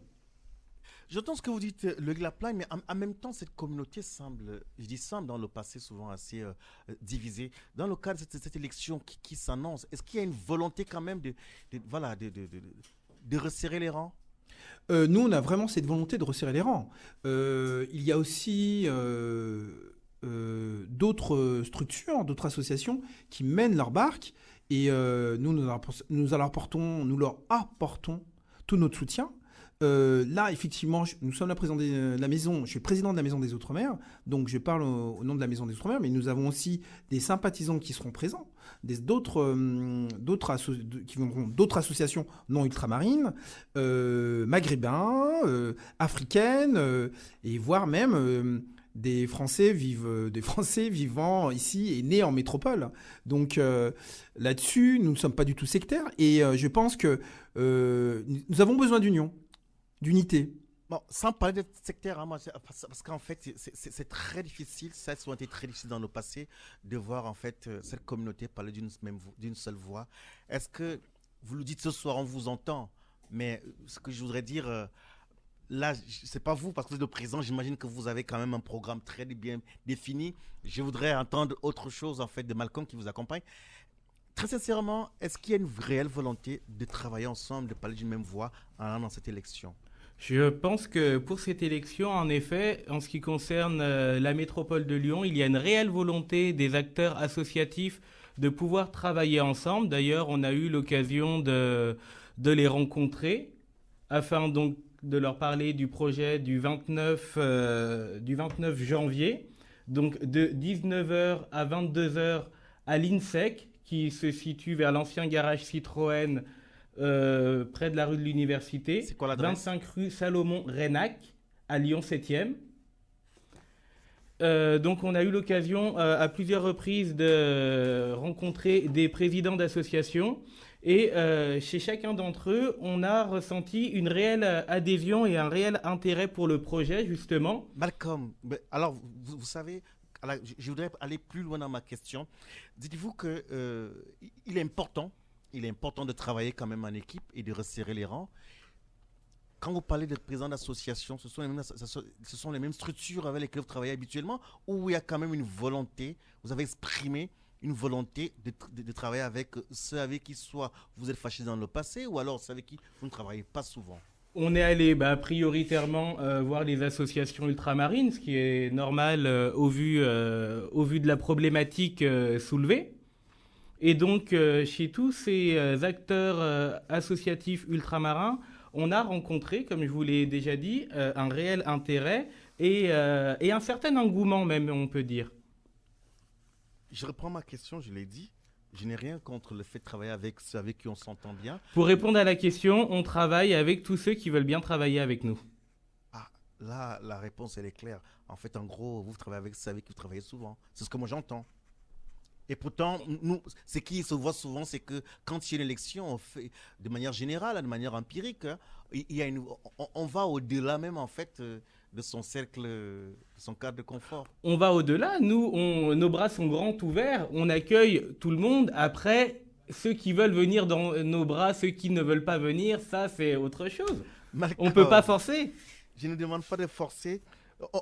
J'entends ce que vous dites, le Glaplagne, mais en même temps, cette communauté semble dans le passé souvent assez divisée. Dans le cadre de cette élection qui s'annonce, est-ce qu'il y a une volonté quand même de resserrer les rangs? Nous, on a vraiment cette volonté de resserrer les rangs. Il y a aussi d'autres structures, d'autres associations qui mènent leur barque et nous leur apportons tout notre soutien. Là, effectivement, nous sommes la présidente de la maison. Je suis président de la Maison des Outre-mer, donc je parle au nom de la Maison des Outre-mer, mais nous avons aussi des sympathisants qui seront présents, d'autres associations non ultramarines, maghrébins, africaines, et voire même des Français vivant ici et nés en métropole. Donc là-dessus, nous ne sommes pas du tout sectaires, et je pense que nous avons besoin d'unité. Bon, sans parler de secteur, hein, parce qu'en fait, c'est très difficile, ça a souvent été très difficile dans le passé, de voir en fait cette communauté parler d'une seule voix. Est-ce que, vous le dites ce soir, on vous entend, mais ce que je voudrais dire, là, c'est pas vous, parce que vous êtes le président, j'imagine que vous avez quand même un programme très bien défini. Je voudrais entendre autre chose en fait de Malcolm qui vous accompagne. Très sincèrement, est-ce qu'il y a une réelle volonté de travailler ensemble, de parler d'une même voix en allant dans cette élection? Je pense que pour cette élection, en effet, en ce qui concerne la métropole de Lyon, il y a une réelle volonté des acteurs associatifs de pouvoir travailler ensemble. D'ailleurs, on a eu l'occasion de les rencontrer afin donc de leur parler du projet du 29 janvier, donc de 19h à 22h à l'INSEC, qui se situe vers l'ancien garage Citroën, près de la rue de l'Université. C'est quoi l'adresse? 25 rue Salomon-Renac, à Lyon 7e. Donc on a eu l'occasion à plusieurs reprises de rencontrer des présidents d'associations et chez chacun d'entre eux, on a ressenti une réelle adhésion et un réel intérêt pour le projet, justement. Malcolm, alors vous savez, alors, je voudrais aller plus loin dans ma question. Dites-vous que il est important de travailler quand même en équipe et de resserrer les rangs. Quand vous parlez de présidents d'associations, ce sont les mêmes structures avec lesquelles vous travaillez habituellement, ou il y a quand même une volonté, vous avez exprimé une volonté de travailler avec ceux avec qui soit vous êtes fâchés dans le passé, ou alors ceux avec qui vous ne travaillez pas souvent? On est allé prioritairement voir les associations ultramarines, ce qui est normal au vu de la problématique soulevée. Et donc, chez tous ces acteurs associatifs ultramarins, on a rencontré, comme je vous l'ai déjà dit, un réel intérêt et un certain engouement même, on peut dire. Je reprends ma question, je l'ai dit. Je n'ai rien contre le fait de travailler avec ceux avec qui on s'entend bien. Pour répondre à la question, on travaille avec tous ceux qui veulent bien travailler avec nous. Ah, là, la réponse, elle est claire. En fait, en gros, vous travaillez avec ceux avec qui vous travaillez souvent. C'est ce que moi j'entends. Et pourtant, nous, ce qui se voit souvent, c'est que quand il y a une élection, on fait de manière générale, de manière empirique, hein, on va au-delà même, en fait, de son cercle, de son cadre de confort. On va au-delà. Nous, nos bras sont grands ouverts. On accueille tout le monde. Après, ceux qui veulent venir dans nos bras, ceux qui ne veulent pas venir, ça, c'est autre chose. On ne peut pas forcer. Je ne demande pas de forcer.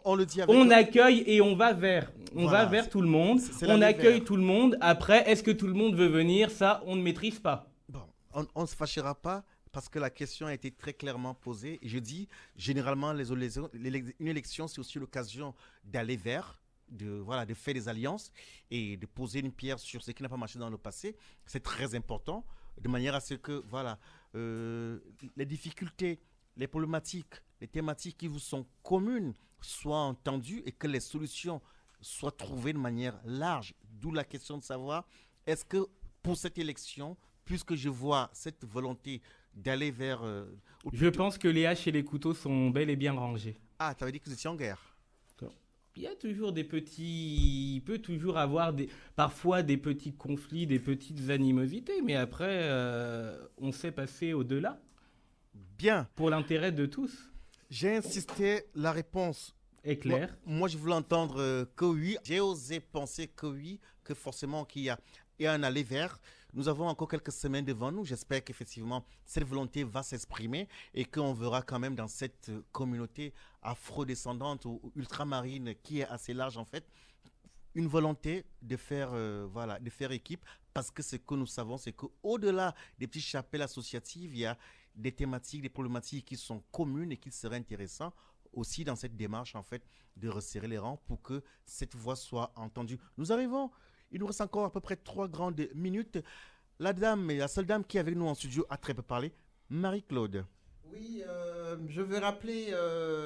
On le dit avec... On accueille et on va vers. On va vers tout le monde. On accueille tout le monde. Après, est-ce que tout le monde veut venir? Ça, on ne maîtrise pas. Bon, on ne se fâchera pas parce que la question a été très clairement posée. Et je dis, généralement, une élection, c'est aussi l'occasion d'aller vers, de faire des alliances et de poser une pierre sur ce qui n'a pas marché dans le passé. C'est très important, de manière à ce que, les difficultés, les problématiques, les thématiques qui vous sont communes soient entendues et que les solutions soient trouvées de manière large. D'où la question de savoir, est-ce que pour cette élection, puisque je vois cette volonté d'aller vers... je pense que les haches et les couteaux sont bel et bien rangés. Ah, tu avais dit que vous étiez en guerre. Il y a toujours il peut toujours avoir parfois des petits conflits, des petites animosités, mais après, on sait passer au-delà. Bien. Pour l'intérêt de tous. J'ai insisté, la réponse est claire. Moi, je voulais entendre que oui. J'ai osé penser que oui, que forcément qu'il y a un aller vers. Nous avons encore quelques semaines devant nous. J'espère qu'effectivement, cette volonté va s'exprimer et qu'on verra quand même dans cette communauté afro-descendante ou ultramarine qui est assez large en fait, une volonté de faire, de faire équipe, parce que ce que nous savons, c'est qu'au-delà des petits chapelles associatives, il y a des thématiques, des problématiques qui sont communes et qu'il serait intéressant aussi dans cette démarche en fait de resserrer les rangs pour que cette voix soit entendue. Nous arrivons, il nous reste encore à peu près 3 grandes minutes. La seule dame qui est avec nous en studio a très peu parlé, Marie-Claude. Oui, je veux rappeler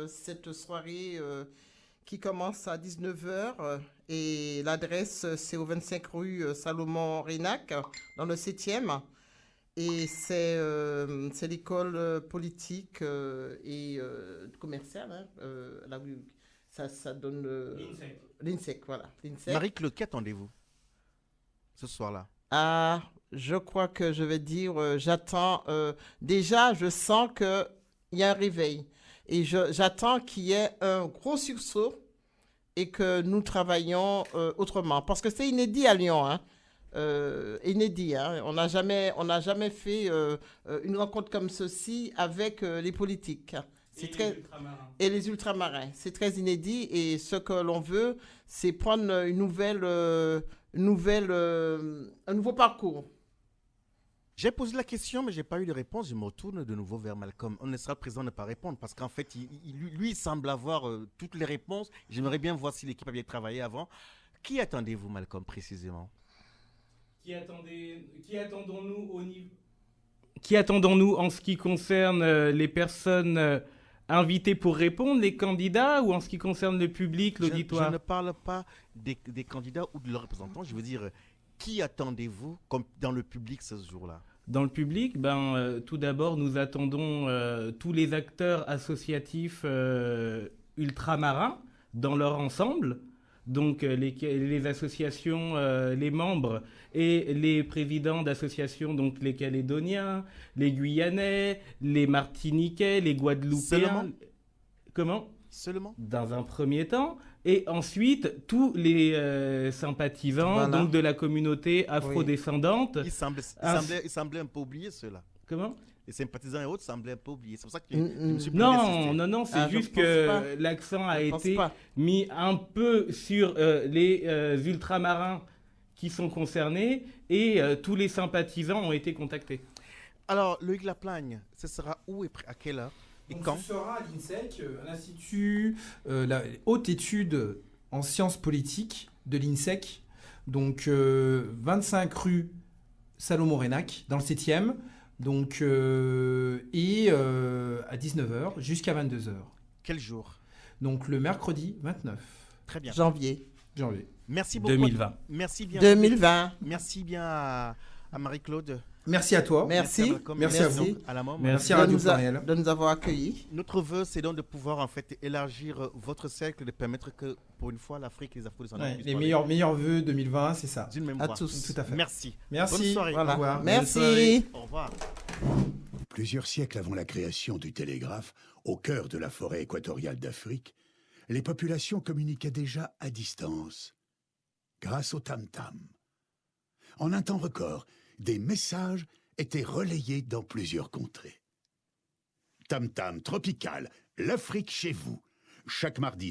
cette soirée qui commence à 19h et l'adresse c'est au 25 rue Salomon-Renac dans le 7e. Et c'est l'école politique et commerciale. Là où ça donne... L'INSEC, voilà. Marie-Claude, qu'attendez-vous ce soir-là? Ah, je crois que je vais dire, j'attends... déjà, je sens qu'il y a un réveil. Et j'attends qu'il y ait un gros sursaut et que nous travaillions autrement. Parce que c'est inédit à Lyon, hein. Inédit, hein. On n'a jamais fait une rencontre comme ceci avec les politiques. Et les ultramarins. C'est très inédit et ce que l'on veut, c'est prendre un nouveau parcours. J'ai posé la question, mais je n'ai pas eu de réponse. Je me retourne de nouveau vers Malcolm. On ne sera présent ne pas répondre parce qu'en fait, lui, il semble avoir toutes les réponses. J'aimerais bien voir si l'équipe a bien travaillé avant. Qui attendez-vous, Malcolm, précisément? Qui attendons-nous en ce qui concerne les personnes invitées pour répondre, les candidats, ou en ce qui concerne le public, l'auditoire? Je ne parle pas des candidats ou de leurs représentants. Je veux dire, qui attendez-vous comme dans le public ce jour-là? Dans le public, tout d'abord, nous attendons tous les acteurs associatifs ultramarins dans leur ensemble. Donc les associations, les membres et les présidents d'associations, donc les Calédoniens, les Guyanais, les Martiniquais, les Guadeloupéens. Seulement? Comment? Seulement? Dans un premier temps. Et ensuite, tous les sympathisants, Voilà. donc de la communauté afrodescendante. Il semblait un peu oublier ceux-là. Comment? Les sympathisants et autres semblaient un peu oubliés. C'est pour ça que je me suis permis d'insister. Non, c'est juste que l'accent a été mis un peu sur les ultramarins qui sont concernés et tous les sympathisants ont été contactés. Alors, Loïc Laplagne, ce sera où et à quelle heure et quand? Ce sera à l'INSEC, à l'Institut, la haute étude en sciences politiques de l'INSEC, donc 25 rue Salomon-Rénac, dans le 7e. Donc, à 19h jusqu'à 22h. Quel jour? Donc, le mercredi 29 Très bien. Janvier. Merci beaucoup. 2020. Merci bien. 2020. Merci bien à Marie-Claude. Merci à toi. Merci. Merci à vous. À la môme. Merci à de Radio nous, Pluriel. de nous avoir accueillis. Notre vœu, c'est donc de pouvoir en fait élargir votre cercle, de permettre que pour une fois l'Afrique et les Afro-descendants Ouais, puissent les parler meilleurs vœux 2020, c'est ça. d'une même À voix. tous. Tout à fait. Merci. Merci. Bonne soirée. Voilà. Au revoir. Bonne Merci. soirée. Au revoir. Plusieurs siècles avant la création du télégraphe, au cœur de la forêt équatoriale d'Afrique, les populations communiquaient déjà à distance, grâce au tam-tam. En un temps record, des messages étaient relayés dans plusieurs contrées. Tam-tam tropical, l'Afrique chez vous, chaque mardi.